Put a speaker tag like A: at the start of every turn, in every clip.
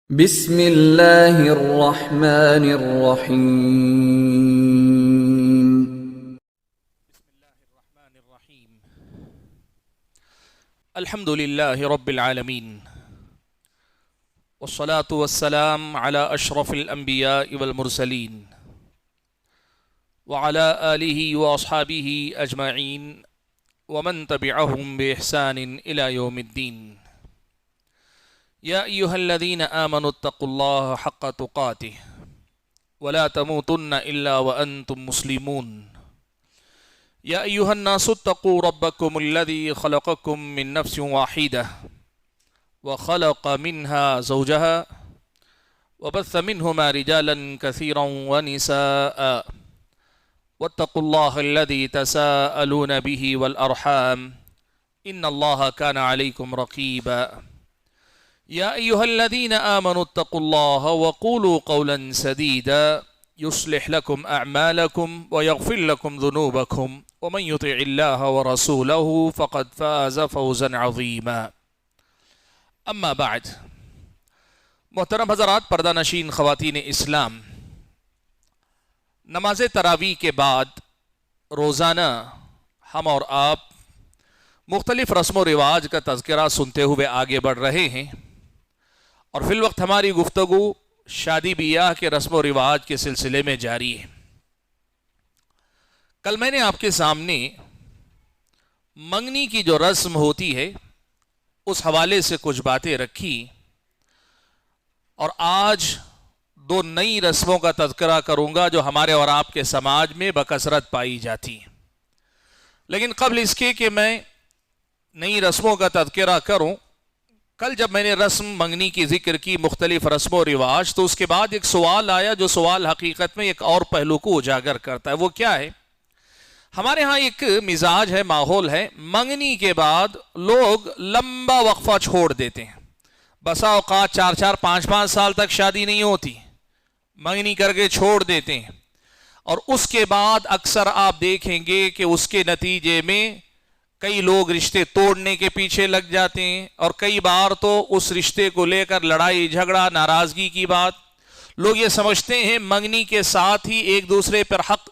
A: بسم اللہ الرحمن الرحیم۔
B: الحمد للہ رب العالمین والصلاة والسلام على اشرف الانبیاء والمرسلین وعلى آلہ واصحابہ اجمعین ومن تبعهم بإحسان الى یوم الدین۔ یا ایہا الذین آمنوا اتقوا اللہ حق تقاتہ ولا تموتن الا وانتم مسلمون۔ یا ایہا الناس اتقوا ربکم الذی خلقکم من نفس واحدہ وخلق منها زوجها وبث منهما رجالا كثيرا ونساء واتقوا الله الذي تساءلون به والأرحام إن الله كان عليكم رقيبا۔ يا أيها الذين آمنوا اتقوا الله وقولوا قولا سديدا يصلح لكم أعمالكم ويغفر لكم ذنوبكم ومن يطع الله ورسوله فقد فاز فوزا عظيما۔ اما بعد، محترم حضرات، پردہ نشین خواتین اسلام، نماز تراویح کے بعد روزانہ ہم اور آپ مختلف رسم و رواج کا تذکرہ سنتے ہوئے آگے بڑھ رہے ہیں، اور فی الوقت ہماری گفتگو شادی بیاہ کے رسم و رواج کے سلسلے میں جاری ہے۔ کل میں نے آپ کے سامنے منگنی کی جو رسم ہوتی ہے اس حوالے سے کچھ باتیں رکھی، اور آج دو نئی رسموں کا تذکرہ کروں گا جو ہمارے اور آپ کے سماج میں بکثرت پائی جاتی ہیں۔ لیکن قبل اس کے کہ میں نئی رسموں کا تذکرہ کروں، کل جب میں نے رسم منگنی کی ذکر کی، مختلف رسم و رواج، تو اس کے بعد ایک سوال آیا جو سوال حقیقت میں ایک اور پہلو کو اجاگر کرتا ہے۔ وہ کیا ہے؟ ہمارے ہاں ایک مزاج ہے، ماحول ہے، منگنی کے بعد لوگ لمبا وقفہ چھوڑ دیتے ہیں۔ بسا اوقات 4 5 سال تک شادی نہیں ہوتی، منگنی کر کے چھوڑ دیتے ہیں، اور اس کے بعد اکثر آپ دیکھیں گے کہ اس کے نتیجے میں کئی لوگ رشتے توڑنے کے پیچھے لگ جاتے ہیں، اور کئی بار تو اس رشتے کو لے کر لڑائی جھگڑا ناراضگی کی بات۔ لوگ یہ سمجھتے ہیں منگنی کے ساتھ ہی ایک دوسرے پر حق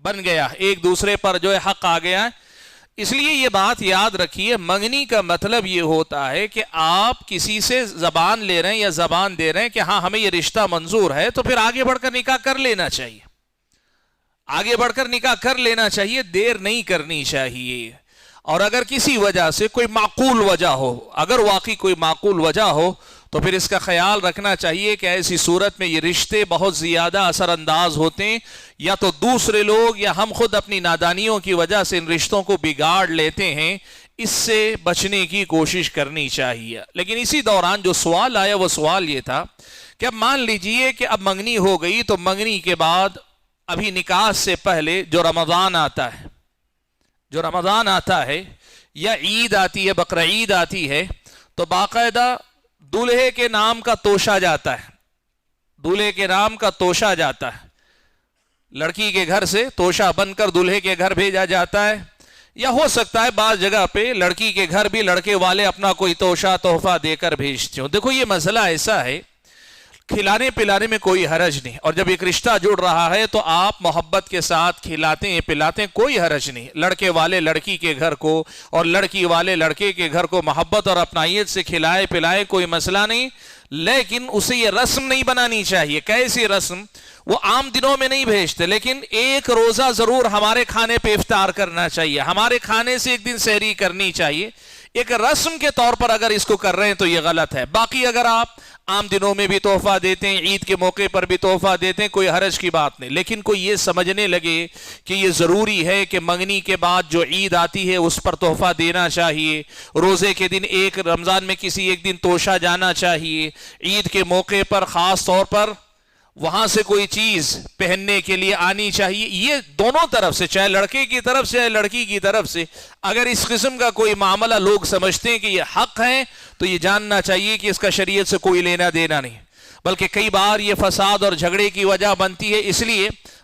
B: بن گیا، ایک دوسرے پر جو ہے حق آ گیا ہے۔ اس لیے یہ بات یاد رکھیے، منگنی کا مطلب یہ ہوتا ہے کہ آپ کسی سے زبان لے رہے ہیں یا زبان دے رہے ہیں کہ ہاں ہمیں یہ رشتہ منظور ہے، تو پھر آگے بڑھ کر نکاح کر لینا چاہیے، آگے بڑھ کر نکاح کر لینا چاہیے، دیر نہیں کرنی چاہیے۔ اور اگر کسی وجہ سے کوئی معقول وجہ ہو، اگر واقعی کوئی معقول وجہ ہو، تو پھر اس کا خیال رکھنا چاہیے کہ ایسی صورت میں یہ رشتے بہت زیادہ اثر انداز ہوتے ہیں، یا تو دوسرے لوگ یا ہم خود اپنی نادانیوں کی وجہ سے ان رشتوں کو بگاڑ لیتے ہیں۔ اس سے بچنے کی کوشش کرنی چاہیے۔ لیکن اسی دوران جو سوال آیا وہ سوال یہ تھا کہ اب مان لیجئے کہ اب منگنی ہو گئی، تو منگنی کے بعد ابھی نکاح سے پہلے جو رمضان آتا ہے، یا عید آتی ہے، بقر عید آتی ہے، تو باقاعدہ دولہے کے نام کا توشہ جاتا ہے، دولہے کے نام کا توشہ جاتا ہے، لڑکی کے گھر سے توشہ بن کر دولہے کے گھر بھیجا جاتا ہے، یا ہو سکتا ہے بعض جگہ پہ لڑکی کے گھر بھی لڑکے والے اپنا کوئی توشہ تحفہ دے کر بھیجتے ہوں۔ دیکھو یہ مسئلہ ایسا ہے، کھلانے پلانے میں کوئی حرج نہیں، اور جب ایک رشتہ جڑ رہا ہے تو آپ محبت کے ساتھ کھلاتے ہیں پلاتے ہیں، کوئی حرج نہیں۔ لڑکے والے لڑکی کے گھر کو اور لڑکی والے لڑکے کے گھر کو محبت اور اپنائیت سے کھلائے پلائے، کوئی مسئلہ نہیں۔ لیکن اسے یہ رسم نہیں بنانی چاہیے۔ کیسی رسم؟ وہ عام دنوں میں نہیں بھیجتے، لیکن ایک روزہ ضرور ہمارے کھانے پہ افطار کرنا چاہیے، ہمارے کھانے سے ایک دن سحری کرنی چاہیے۔ ایک رسم کے طور پر اگر اس کو کر رہے ہیں تو یہ غلط ہے۔ باقی اگر آپ عام دنوں میں بھی تحفہ دیتے ہیں، عید کے موقع پر بھی تحفہ دیتے ہیں، کوئی حرج کی بات نہیں۔ لیکن کوئی یہ سمجھنے لگے کہ یہ ضروری ہے کہ منگنی کے بعد جو عید آتی ہے اس پر تحفہ دینا چاہیے، روزے کے دن ایک رمضان میں کسی ایک دن توشہ جانا چاہیے، عید کے موقع پر خاص طور پر وہاں سے کوئی چیز پہننے کے لیے آنی چاہیے، یہ دونوں طرف سے، چاہے لڑکے کی طرف سے چاہے لڑکی کی طرف سے، اگر اس قسم کا کوئی معاملہ لوگ سمجھتے ہیں کہ یہ حق ہے، تو یہ جاننا چاہیے کہ اس کا شریعت سے کوئی لینا دینا نہیں، بلکہ کئی بار یہ فساد اور جھگڑے کی وجہ بنتی ہے۔ اس لیے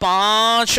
B: 5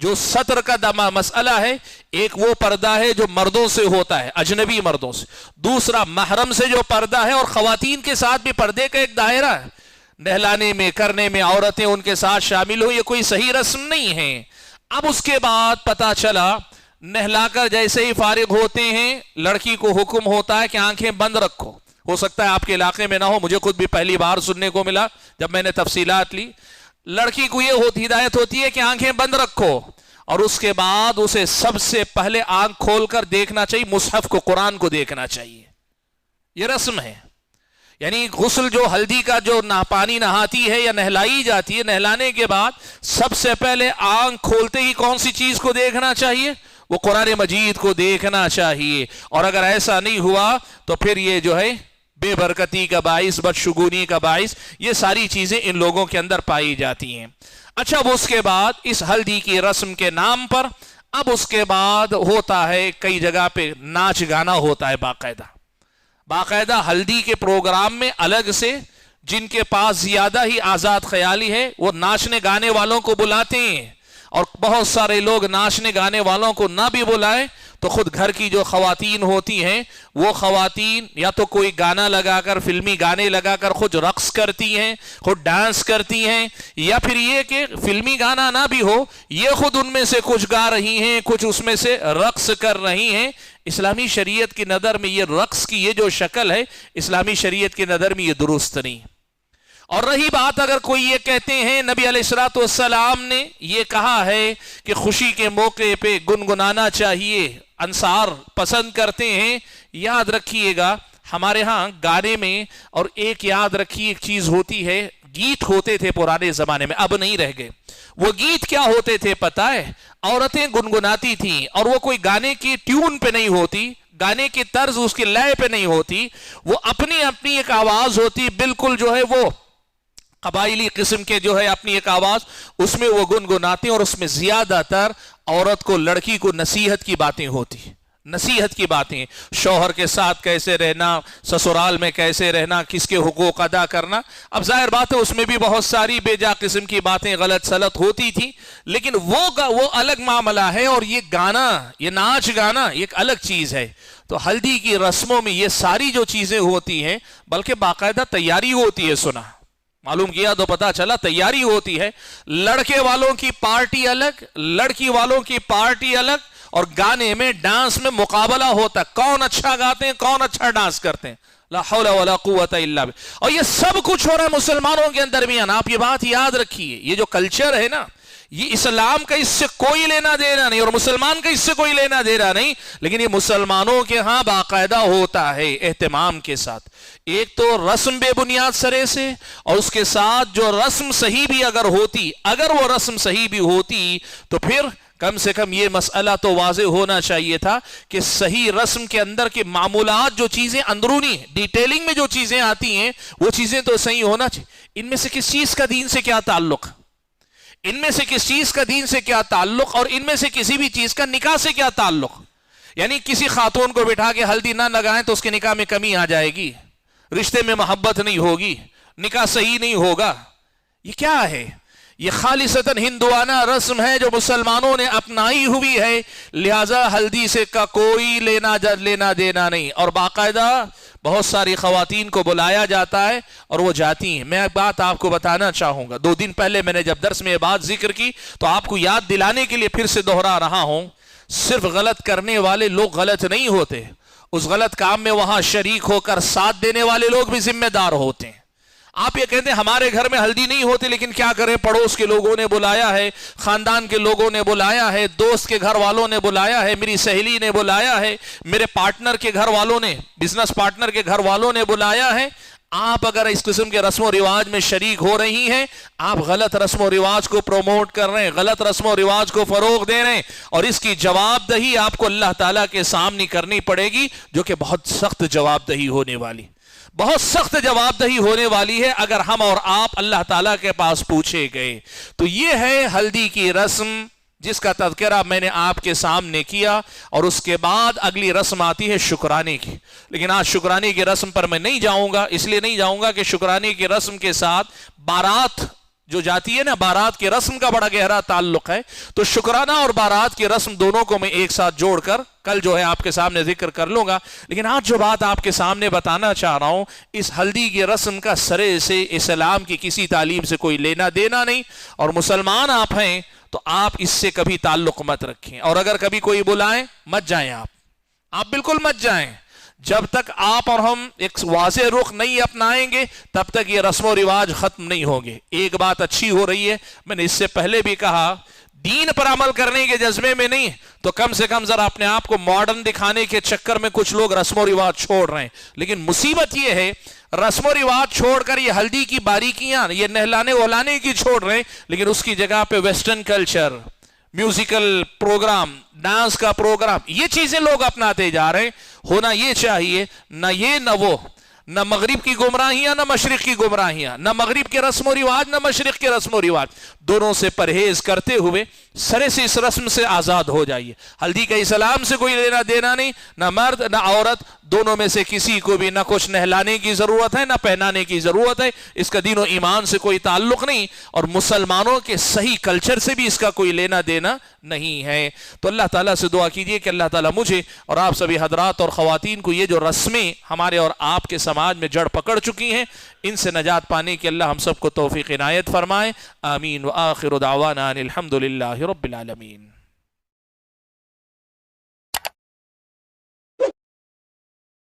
B: جو سطر کا مسئلہ ہے، ایک وہ پردہ ہے جو مردوں سے ہوتا ہے، اجنبی مردوں سے، دوسرا محرم سے جو پردہ ہے، اور خواتین کے ساتھ بھی پردے کا ایک دائرہ ہے، نہلانے میں کرنے میں عورتیں ان کے ساتھ شامل ہو، یہ کوئی صحیح رسم نہیں ہے۔ اب اس کے بعد پتا چلا نہلا کر جیسے ہی فارغ ہوتے ہیں لڑکی کو حکم ہوتا ہے کہ آنکھیں بند رکھو۔ ہو سکتا ہے آپ کے علاقے میں نہ ہو، مجھے خود بھی پہلی بار سننے کو ملا جب میں نے تفصیلات لی۔ لڑکی کو یہ ہدایت ہوتی ہے کہ آنکھیں بند رکھو، اور اس کے بعد اسے سب سے پہلے آنکھ کھول کر دیکھنا چاہیے، مصحف کو، قرآن کو دیکھنا چاہیے۔ یہ رسم ہے، یعنی غسل جو ہلدی کا جو پانی نہاتی ہے یا نہلائی جاتی ہے، نہلانے کے بعد سب سے پہلے آنکھ کھولتے ہی کون سی چیز کو دیکھنا چاہیے؟ وہ قرآن مجید کو دیکھنا چاہیے۔ اور اگر ایسا نہیں ہوا تو پھر یہ جو ہے بے برکتی کا باعث، بدشگونی کا باعث، یہ ساری چیزیں ان لوگوں کے اندر پائی جاتی ہیں۔ اچھا، اب اس کے بعد اس ہلدی کی رسم کے نام پر اب اس کے بعد ہوتا ہے کئی جگہ پہ ناچ گانا ہوتا ہے، باقاعدہ ہلدی کے پروگرام میں الگ سے جن کے پاس زیادہ ہی آزاد خیالی ہے وہ ناچنے گانے والوں کو بلاتے ہیں، اور بہت سارے لوگ ناچنے گانے والوں کو نہ بھی بلائیں تو خود گھر کی جو خواتین ہوتی ہیں وہ خواتین یا تو کوئی گانا لگا کر، فلمی گانے لگا کر خود رقص کرتی ہیں، خود ڈانس کرتی ہیں، یا پھر یہ کہ فلمی گانا نہ بھی ہو، یہ خود ان میں سے کچھ گا رہی ہیں، کچھ اس میں سے رقص کر رہی ہیں۔ اسلامی شریعت کی نظر میں یہ رقص کی یہ جو شکل ہے، اسلامی شریعت کی نظر میں یہ درست نہیں۔ اور رہی بات، اگر کوئی یہ کہتے ہیں نبی علیہ الصلوۃ والسلام نے یہ کہا ہے کہ خوشی کے موقع پہ گنگنانا چاہیے، انصار پسند کرتے ہیں، یاد رکھیے گا ہمارے ہاں گانے میں، اور ایک یاد رکھیے ایک چیز ہوتی ہے، گیت ہوتے تھے پرانے زمانے میں، اب نہیں رہ گئے۔ وہ گیت کیا ہوتے تھے پتہ ہے؟ عورتیں گنگناتی تھیں، اور وہ کوئی گانے کی ٹیون پہ نہیں ہوتی، گانے کی طرز اس کی لے پہ نہیں ہوتی، وہ اپنی اپنی ایک آواز ہوتی، بالکل جو ہے وہ قبائلی قسم کے جو ہے اپنی ایک آواز، اس میں وہ گنگناتے ہیں، اور اس میں زیادہ تر عورت کو، لڑکی کو نصیحت کی باتیں ہوتی، نصیحت کی باتیں، شوہر کے ساتھ کیسے رہنا، سسرال میں کیسے رہنا، کس کے حقوق ادا کرنا۔ اب ظاہر بات ہے اس میں بھی بہت ساری بے جا قسم کی باتیں غلط سلط ہوتی تھی، لیکن وہ الگ معاملہ ہے، اور یہ گانا، یہ ناچ گانا ایک الگ چیز ہے۔ تو ہلدی کی رسموں میں یہ ساری جو چیزیں ہوتی ہیں، بلکہ باقاعدہ تیاری ہوتی ہے، سنا معلوم کیا تو پتا چلا تیاری ہوتی ہے، لڑکے والوں کی پارٹی الگ، لڑکی والوں کی پارٹی الگ، اور گانے میں، ڈانس میں مقابلہ ہوتا ہے، کون اچھا گاتے ہیں، کون اچھا ڈانس کرتے ہیں، لا حول ولا قوت الا باللہ۔ اور یہ سب کچھ ہو رہا ہے مسلمانوں کے اندر بھی۔ آپ یہ بات یاد رکھیے، یہ جو کلچر ہے نا، یہ اسلام کا اس سے کوئی لینا دینا نہیں، اور مسلمان کا اس سے کوئی لینا دینا نہیں، لیکن یہ مسلمانوں کے ہاں باقاعدہ ہوتا ہے اہتمام کے ساتھ۔ ایک تو رسم بے بنیاد سرے سے، اور اس کے ساتھ جو رسم صحیح بھی اگر ہوتی، اگر وہ رسم صحیح بھی ہوتی تو پھر کم سے کم یہ مسئلہ تو واضح ہونا چاہیے تھا کہ صحیح رسم کے اندر کے معمولات، جو چیزیں اندرونی ڈیٹیلنگ میں جو چیزیں آتی ہیں، وہ چیزیں تو صحیح ہونا چاہیے۔ ان میں سے کس چیز کا دین سے کیا تعلق، ان میں سے کس چیز کا دین سے کیا تعلق، اور ان میں سے کسی بھی چیز کا نکاح سے کیا تعلق؟ یعنی کسی خاتون کو بٹھا کے ہلدی نہ لگائیں تو اس کے نکاح میں کمی آ جائے گی، رشتے میں محبت نہیں ہوگی، نکاح صحیح نہیں ہوگا۔ یہ کیا ہے؟ یہ خالصتاً ہندوانہ رسم ہے جو مسلمانوں نے اپنائی ہوئی ہے، لہذا ہلدی سے کا کوئی لینا دینا نہیں۔ اور باقاعدہ بہت ساری خواتین کو بلایا جاتا ہے اور وہ جاتی ہیں۔ میں ایک بات آپ کو بتانا چاہوں گا، 2 دن پہلے میں نے جب درس میں یہ بات ذکر کی تو آپ کو یاد دلانے کے لیے پھر سے دوہرا رہا ہوں، صرف غلط کرنے والے لوگ غلط نہیں ہوتے، اس غلط کام میں وہاں شریک ہو کر ساتھ دینے والے لوگ بھی ذمہ دار ہوتے ہیں۔ آپ یہ کہتے ہیں ہمارے گھر میں ہلدی نہیں ہوتی، لیکن کیا کریں، پڑوس کے لوگوں نے بلایا ہے، خاندان کے لوگوں نے بلایا ہے، دوست کے گھر والوں نے بلایا ہے، میری سہیلی نے بلایا ہے، میرے پارٹنر کے گھر والوں نے، بزنس پارٹنر کے گھر والوں نے بلایا ہے۔ آپ اگر اس قسم کے رسم و رواج میں شریک ہو رہی ہیں، آپ غلط رسم و رواج کو پروموٹ کر رہے ہیں، غلط رسم و رواج کو فروغ دے رہے ہیں، اور اس کی جواب دہی آپ کو اللہ تعالیٰ کے سامنے کرنی پڑے گی، جو کہ بہت سخت جواب دہی ہونے والی، بہت سخت جواب دہی ہونے والی ہے اگر ہم اور آپ اللہ تعالیٰ کے پاس پوچھے گئے۔ تو یہ ہے ہلدی کی رسم جس کا تذکرہ میں نے آپ کے سامنے کیا، اور اس کے بعد اگلی رسم آتی ہے شکرانے کی۔ لیکن آج شکرانے کی رسم پر میں نہیں جاؤں گا، اس لیے نہیں جاؤں گا کہ شکرانے کی رسم کے ساتھ بارات جو جاتی ہے نا، بارات کی رسم کا بڑا گہرا تعلق ہے، تو شکرانہ اور بارات کی رسم دونوں کو میں ایک ساتھ جوڑ کر کل جو ہے آپ کے سامنے ذکر کر لوں گا. لیکن آج جو بات آپ کے سامنے بتانا چاہ رہا ہوں، اس ہلدی کی رسم کا سرے سے اسلام کی کسی تعلیم سے کوئی لینا دینا نہیں، اور مسلمان آپ ہیں تو آپ اس سے کبھی تعلق مت رکھیں، اور اگر کبھی کوئی بلائیں مت جائیں، آپ بالکل مت جائیں. جب تک آپ اور ہم ایک واضح رخ نہیں اپنائیں گے تب تک یہ رسم و رواج ختم نہیں ہوں گے. ایک بات اچھی ہو رہی ہے، میں نے اس سے پہلے بھی کہا، دین پر عمل کرنے کے جذبے میں نہیں تو کم سے کم ذرا اپنے آپ کو ماڈرن دکھانے کے چکر میں کچھ لوگ رسم و رواج چھوڑ رہے ہیں. لیکن مصیبت یہ ہے، رسم و رواج چھوڑ کر یہ ہلدی کی باریکیاں، یہ نہلانے وہلانے کی چھوڑ رہے ہیں، لیکن اس کی جگہ پہ western culture, musical program, dance کا پروگرام، یہ چیزیں لوگ اپناتے جا رہے ہیں. ہونا یہ چاہیے نہ یہ نہ وہ، نہ مغرب کی گمراہیاں نہ مشرق کی گمراہیاں، نہ مغرب کے رسم و رواج نہ مشرق کے رسم و رواج، دونوں سے پرہیز کرتے ہوئے سرے سے اس رسم سے آزاد ہو جائیے. ہلدی کا اسلام سے کوئی لینا دینا نہیں، نہ مرد نہ عورت، دونوں میں سے کسی کو بھی نہ کچھ نہلانے کی ضرورت ہے نہ پہنانے کی ضرورت ہے. اس کا دین و ایمان سے کوئی تعلق نہیں، اور مسلمانوں کے صحیح کلچر سے بھی اس کا کوئی لینا دینا نہیں ہے. تو اللہ تعالیٰ سے دعا کیجئے کہ اللہ تعالیٰ مجھے اور آپ سبھی حضرات اور خواتین کو یہ جو رسمیں ہمارے اور آپ کے سماج میں جڑ پکڑ چکی ہیں، ان سے نجات پانے کی اللہ ہم سب کو توفیق عنایت فرمائے. آمین. وآخر دعوانا ان الحمد للہ رب العالمین.